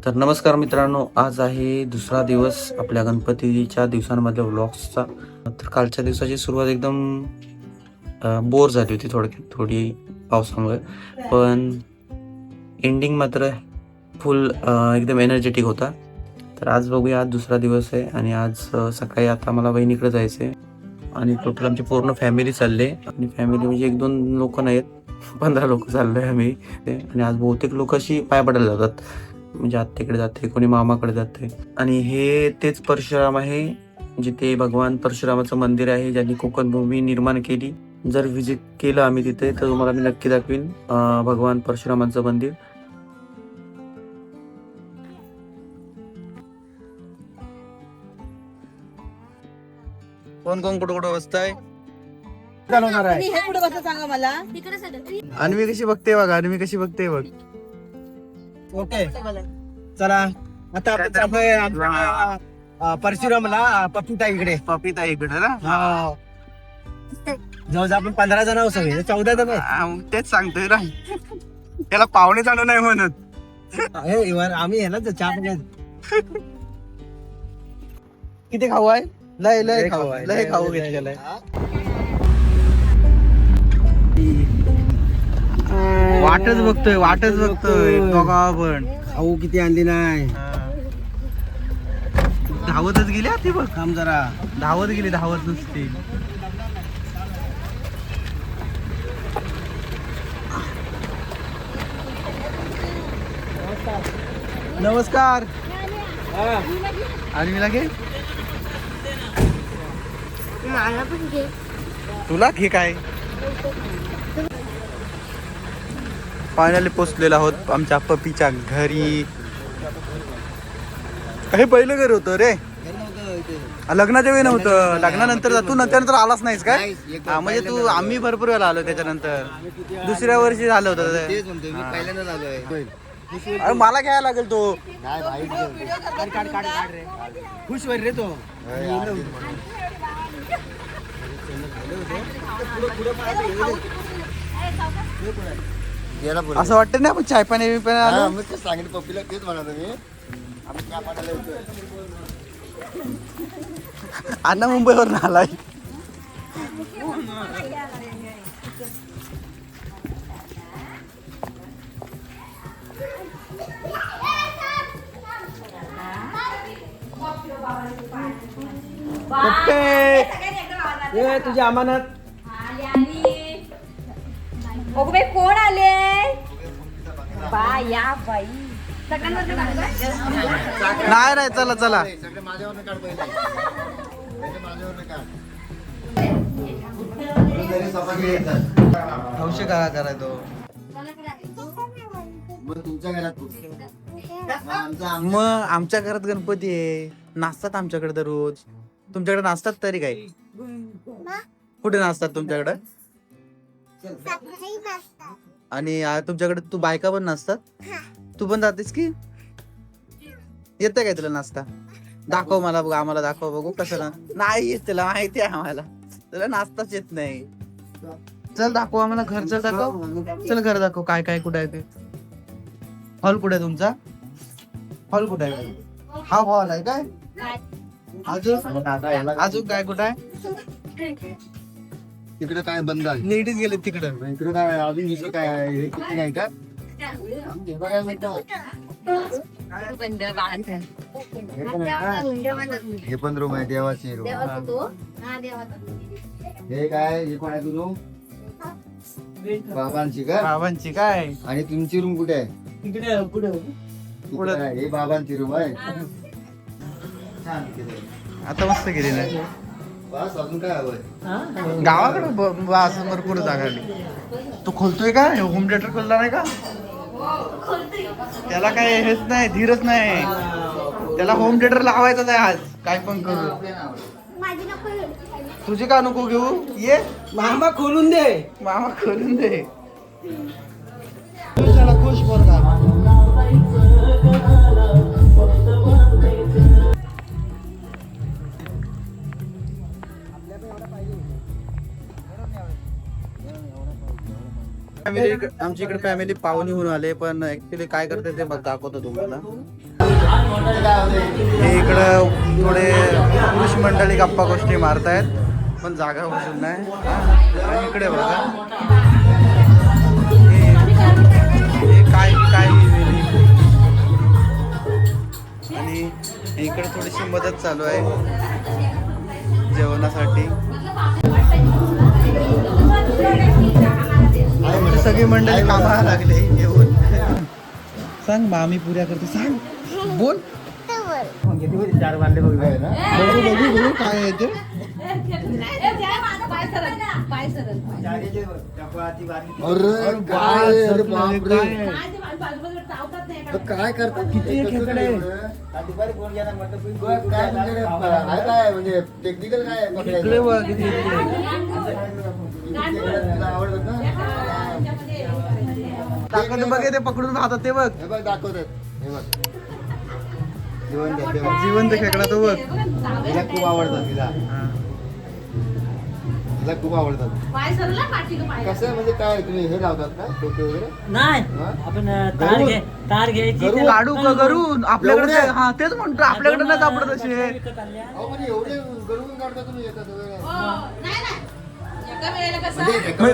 तर नमस्कार मित्रांनो, आज आहे दुसरा दिवस आपल्या गणपतीच्या दिवसांमधल्या व्लॉग्सचा. तर कालच्या दिवसाची सुरुवात एकदम बोर झाली होती थोडी पावसामुळे, पण एंडिंग मात्र फुल एकदम एनर्जेटिक होता. तर आज बघूया, आज दुसरा दिवस आहे आणि आज सकाळी आता मला वहिनीकडे जायचं आहे आणि टोटल आमची पूर्ण फॅमिली चालले. आणि फॅमिली म्हणजे 1-2 लोक नाहीत, 15 लोक चाललोय आम्ही. आणि आज बहुतेक लोक अशी पाय पडायला जातात, म्हणजे आत्याकडे जाते, कोणी मामाकडे जाते. आणि हे तेच परशुराम आहे जिथे भगवान परशुरामाचं मंदिर आहे, ज्यांनी कोकण भूमी निर्माण केली. जर व्हिजिट केलं आम्ही तिथे तर तुम्हाला मी नक्की दाखवीन भगवान परशुरामांचं मंदिर. कोण कोण कुठं कुठं बसताय? अन्वी कशी बघते बघ, अन्वी कशी बघते बघ. ओके चला आता आपण चाललोय आमच्या परशुरामला पपिता इकडे. पपिता इकडे ना? जवळ आपण 15 जण आहोत, सगळे 14 जण तेच सांगतोय ना, त्याला पाहुणे चालू नाही म्हणत. आम्ही आहे ना चहा पिण्यात. किती खाऊ आहे? लय लय खाऊ आहे, लय खाऊ घेतलेलं आहे. वाटच बघतोय बघा. पण खाऊ किती आणली नाही, धावतच गेली ती बघ. थांब जरा. धावत गेली, धावत नुसती. नमस्कार. आणि मी लागे तुला घे काय. फायनली पोचलेलो आहोत आमच्या पपीच्या घरी. हे पहिलं घर होतं रे, लग्नाच्या वेळी नव्हतं. लग्नानंतर तू नंतर आलाच नाहीस काय? म्हणजे तू आम्ही भरपूर वेळा आलो त्याच्यानंतर. दुसऱ्या वर्षी झालं होतं. अरे मला घ्यायला लागेल तो. खुश होईल रे तो. असं वाटतं ना आपण चाय पाणी आलो. सांगितलं पप्पीला तेच म्हणालो मी. अण्णा मुंबईवरून आलाय. तुझी अमानत. बाई कोण आले? या बाई नाही नाही, चला चला. हौशी करा करा तो. मग आमच्या घरात गणपती आहे, नाचतात आमच्याकडे दररोज. तुमच्याकडे नाचतात तरी काय? कुठे नाचतात तुमच्याकडे? आणि तुमच्याकडे तू बायका पण नाचतात? तू पण जातेस की? येतं काय तुला नाचता? दाखव मला बघ, आम्हाला दाखव बघू कसं ना. नाही येत तुला, माहिती आहे आम्हाला. तुला नाचताच येत नाही. चल दाखव आम्हाला, घरचं दाखव. चल घर दाखव, काय काय कुठे आहे ते. हॉल कुठे आहे तुमचा? हॉल कुठे आहे? हा हॉल आहे काय? अजून काय कुठे आहे? तिकडे काय बंद आहे? लेडीज गेले तिकडे. इकडे काय अजून दुसरं काय आहे? हे किती नाही का? हे पण रूम आहे, देवाची रूम. हे काय, हे कोण आहे तुझं? बाबांची का? बाबांची काय? आणि तुमची रूम कुठे आहे? तिकडे पुढे. हे बाबांची रूम आहे. आता मस्त गेली नाही. बस अजून काय हवंय? गावाकडे भरपूर जागा आली. तो खोलतोय का? होम थिएटर खोलला नाही का? त्याला काय हेच नाही, धीरच नाही. त्याला होम थिएटर लावायचं आहे आज, काय पण करू. तुझी का नको घेऊ? ये मामा खोलून दे. मामा खोलून दे. खुश बोलता. आमच्या इकडे फॅमिली पाहुणे होऊन आले, पण ऍक्च्युली काय करते ते दाखवतो तुम्हाला. हे इकडं थोडे पुरुष मंडळी गप्पा गोष्टी मारतायत पण जागा बसून नाही. आणि इकडे बघा हे काय काय लिहिलेली. आणि इकडे थोडीशी मदत चालू आहे जेवणासाठी. सगळी मंडळी कामाला लागले येऊन. सांग मामी पुऱ्या करते सांग बोल. बघू बघू काय आहे ते. काय करतात किती खेकडे काय म्हणजे टेक्निकल काय इकडे बघ किती आवडतात ताकद बघ ते पकडून राहतात ते बघ. हे बघ दाखवतात. हे बघ जिवंत खेकडा तो बघ. तिला खूप आवडतात. तिला खूप आवडतात. कसं म्हणजे काय तुम्ही हे लावतात का टोके वगैरे? नाही आपण तार घ्यायची लाडू का करून आपल्याकडे हा तेच म्हणतो आपल्याकडे नाही सापडत असे. अहो म्हणजे एवढे गरवून काढता तुम्ही येतात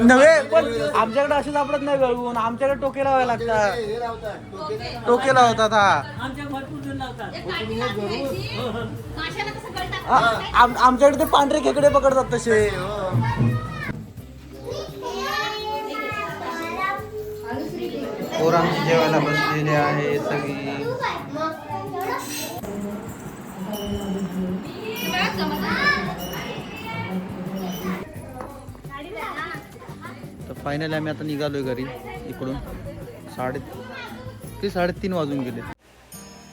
नव्हे पण आमच्याकडे असे सापडत नाही गळवून. आमच्याकडे टोके लावायला लागतात. हे लावतात टोके लावतात आमच्या भरपूर जण लावतात. आमच्याकडे ते पांढरे खेकडे पकडतात तसे. पोर आमची जेवायला बसलेले आहे सगळी. तर फायनली आम्ही आता निघालोय घरी इकडून. 3:30 वाजून गेले.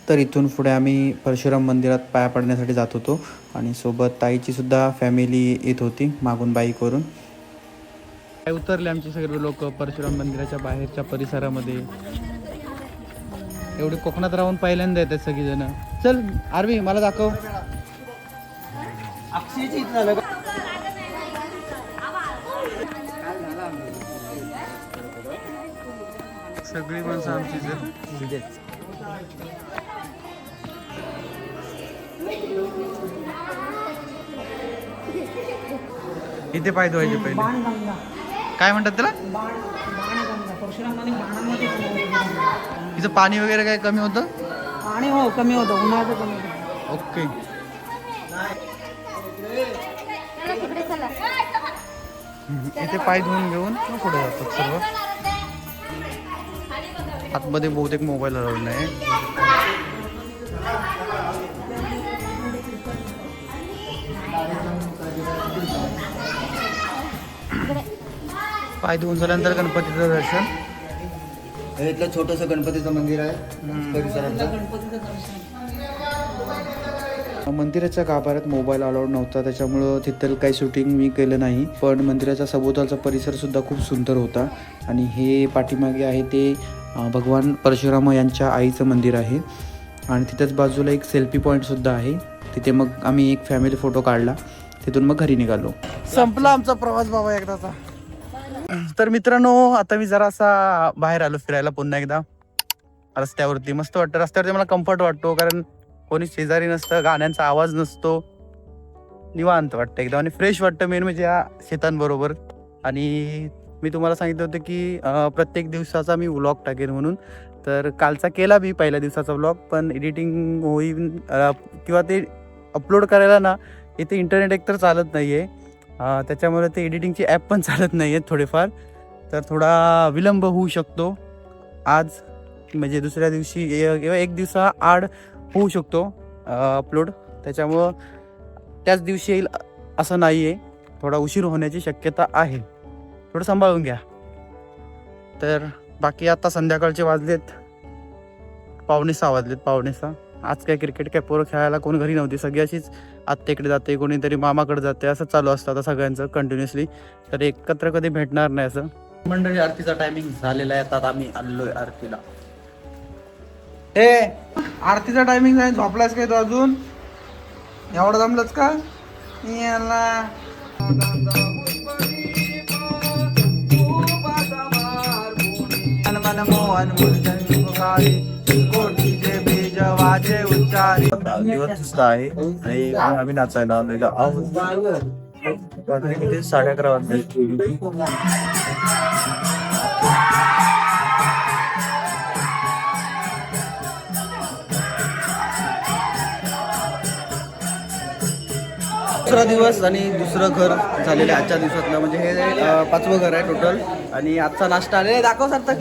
तर इथून पुढे आम्ही परशुराम मंदिरात पाया पडण्यासाठी जात होतो आणि सोबत ताईची सुद्धा फॅमिली येत होती मागून बाईकवरून. उतरले आमचे सगळे लोक परशुराम मंदिराच्या बाहेरच्या परिसरामध्ये. एवढे कोकणात राहून पहिल्यांदा येतात सगळीजण. चल आरवी मला दाखव. सगळी माणसं आमची जर इथे पाय धुवायचे पहिले. काय म्हणतात त्याला? इथं पाणी वगैरे काय कमी होतं? पाणी हो कमी होतं उन्हाळ्याचं कमी होतं. ओके. इथे पाय धुवून घेऊन पुढे जातात सर्व. आतमध्ये बहुतेक मोबाईल हरवला आहे. पाय धुवून झाल्यानंतर गणपतीचं दर्शन. हे इथलं छोटंसं गणपतीचं मंदिर आहे परिसराचं. मंदिराच्या गाभाऱ्यात मोबाईल अलाउड नव्हता त्याच्यामुळं तिथं काही शूटिंग मी केलं नाही. पण मंदिराच्या सभोवतालचा परिसर सुद्धा खूप सुंदर होता. आणि हे पाठीमागे आहे ते भगवान परशुराम यांच्या आईचं मंदिर आहे. आणि तिथेच बाजूला एक सेल्फी पॉईंट सुद्धा आहे. तिथे मग आम्ही एक फॅमिली फोटो काढला. तिथून मग घरी निघालो. संपला आमचा प्रवास बाबा एकदाचा. तर मित्रांनो आता मी जरासा बाहेर आलो फिरायला पुन्हा एकदा रस्त्यावरती. मस्त वाटतं रस्त्यावरती. मला कम्फर्ट वाटतो कारण कोणी शेजारी नसतं, गाण्यांचा आवाज नसतो, निवांत वाटतं एकदम आणि फ्रेश वाटतं. मेन म्हणजे या शेतांबरोबर. आणि मी तुम्हाला सांगितलं होतं की प्रत्येक दिवसाचा मी व्लॉग टाकेन म्हणून. तर कालचा केला मी पहिल्या दिवसाचा व्लॉग. पण एडिटिंग होईल किंवा ते अपलोड करायला ना इथे इंटरनेट एकतर चालत नाही आहे. त्याच्यामुळे ते एडिटिंगची ॲप पण चालत नाही आहेत थोडेफार. तर थोडा विलंब होऊ शकतो. आज म्हणजे दुसऱ्या दिवशी किंवा एक दिवसा आड होऊ शकतो अपलोड. त्याच्यामुळं त्याच दिवशी येईल असं नाही आहे. थोडा उशीर होण्याची शक्यता आहे. थोडं सांभाळून घ्या. तर बाकी आता संध्याकाळचे वाजलेत 5:45 वाजलेत 5:45. आज काय क्रिकेट काय पोरं खेळायला कोण घरी नव्हती. सगळी अशीच आत्याकडे जाते, कोणीतरी मामाकडे जाते, असं चालू असतं आता सगळ्यांचं कंटिन्युअसली. तर एकत्र कधी भेटणार नाही असं. मंडळी आरतीचा टायमिंग झालेला आहे. आता आम्ही आलेलोय आरतीला. आरतीचा टायमिंग आहे. झोपलास काय तू अजून? एवढं जमलंच का? याला मोहन कोटीचे बीज माझे उच्चार दिवस दुसरा आहे आणि आम्ही नाचायला आलेलो आहोत. रात्री किती 11:30 वाजले. दुसरा दिवस आणि दुसरं घर झालेलं आहे आजच्या दिवसातलं. म्हणजे हे 5वं घर आहे टोटल. आणि आजचा नाश्ता आलेला दाखव सार्थक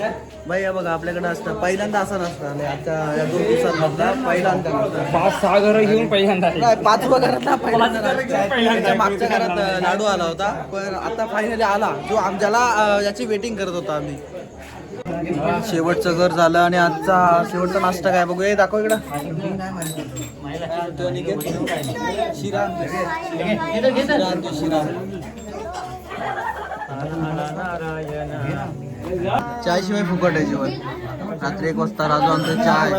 बाई. या बघा आपल्याकडे असतं पहिल्यांदा असा नाश्ता आलाय आजच्या या 2 दिवसांमधला पहिल्यांदा नाश्ता. 5-6 घर घेऊन पहिल्यांदा नाही, 5वं घरातला पहिल्यांदा नाश्ता. त्याच्या मागच्या घरात लाडू आला होता पण आता फायनली आला जो आमच्याला याची वेटिंग करत होता आम्ही. शेवटचं घर झालं आणि आजचा शेवटचा नाश्ता काय बघू. हे दाखव इकडं शिरा चाय शिवाय फुकट आहे जेवण. रात्री 1 वाजता राजू आमचं चाय.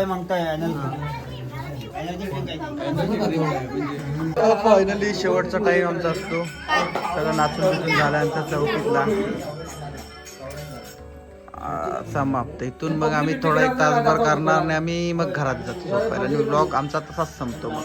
फायनली शेवटचा टाइम आमचा असतो. सगळं नाचून झाल्यानंतर चौकीतला समाप्त. इथून मग आम्ही थोडा 1 तासभर करणार आणि आम्ही मग घरात जातो झोपायला. आणि ब्लॉग आमचा तसाच संपतो मग.